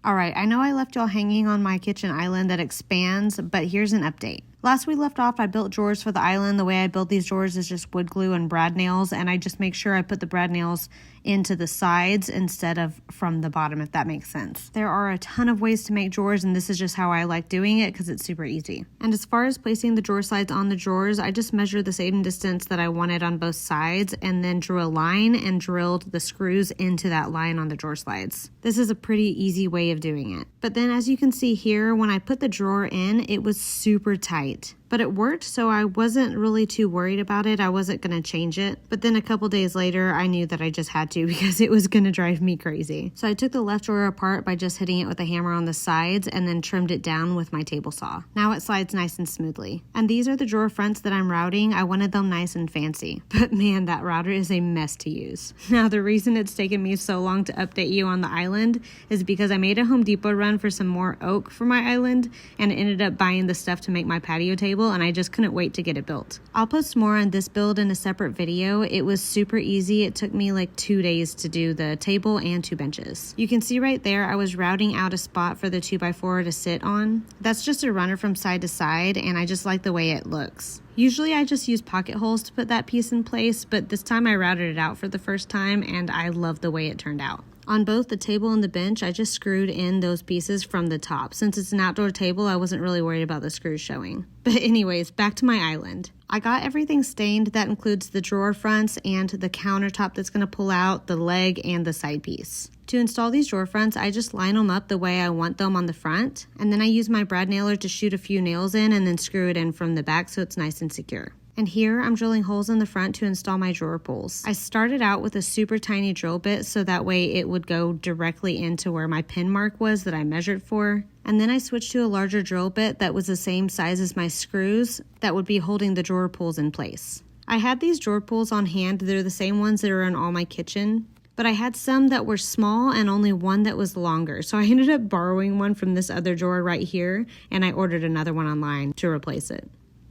All right, I know I left y'all hanging on my kitchen island that expands, but here's an update. Last we left off, I built drawers for the island. The way I built these drawers is just wood glue and brad nails, and I just make sure I put the brad nails into the sides instead of from the bottom, if that makes sense. There are a ton of ways to make drawers, and this is just how I like doing it because it's super easy. And as far as placing the drawer slides on the drawers, I just measured the same distance that I wanted on both sides and then drew a line and drilled the screws into that line on the drawer slides. This is a pretty easy way of doing it. But then as you can see here, when I put the drawer in, it was super tight. But it worked, so I wasn't really too worried about it. I wasn't going to change it. But then a couple days later, I knew that I just had to because it was going to drive me crazy. So I took the left drawer apart by just hitting it with a hammer on the sides and then trimmed it down with my table saw. Now it slides nice and smoothly. And these are the drawer fronts that I'm routing. I wanted them nice and fancy. But man, that router is a mess to use. Now the reason it's taken me so long to update you on the island is because I made a Home Depot run for some more oak for my island and ended up buying the stuff to make my patio table, and I just couldn't wait to get it built. I'll post more on this build in a separate video. It was super easy. It took me like 2 days to do the table and 2 benches. You can see right there I was routing out a spot for the 2x4 to sit on. That's just a runner from side to side, and I just like the way it looks. Usually I just use pocket holes to put that piece in place, but this time I routed it out for the first time and I love the way it turned out. On both the table and the bench, I just screwed in those pieces from the top. Since it's an outdoor table, I wasn't really worried about the screws showing. But anyways, back to my island. I got everything stained. That includes the drawer fronts and the countertop that's going to pull out, the leg, and the side piece. To install these drawer fronts, I just line them up the way I want them on the front, and then I use my brad nailer to shoot a few nails in and then screw it in from the back so it's nice and secure. And here I'm drilling holes in the front to install my drawer pulls. I started out with a super tiny drill bit so that way it would go directly into where my pin mark was that I measured for. And then I switched to a larger drill bit that was the same size as my screws that would be holding the drawer pulls in place. I had these drawer pulls on hand. They're the same ones that are in all my kitchen. But I had some that were small and only one that was longer. So I ended up borrowing one from this other drawer right here, and I ordered another one online to replace it.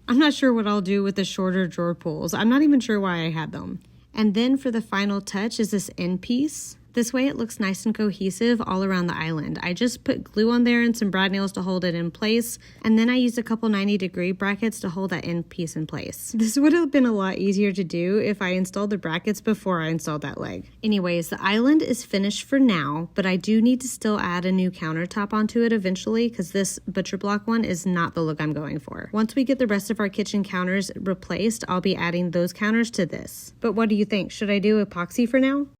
I'm not sure what I'll do with the shorter drawer pulls. I'm not even sure why I had them. And then for the final touch is this end piece. This way it looks nice and cohesive all around the island. I just put glue on there and some brad nails to hold it in place, and then I used a couple 90-degree brackets to hold that end piece in place. This would have been a lot easier to do if I installed the brackets before I installed that leg. Anyways, the island is finished for now, but I do need to still add a new countertop onto it eventually because this butcher block one is not the look I'm going for. Once we get the rest of our kitchen counters replaced, I'll be adding those counters to this. But what do you think? Should I do epoxy for now?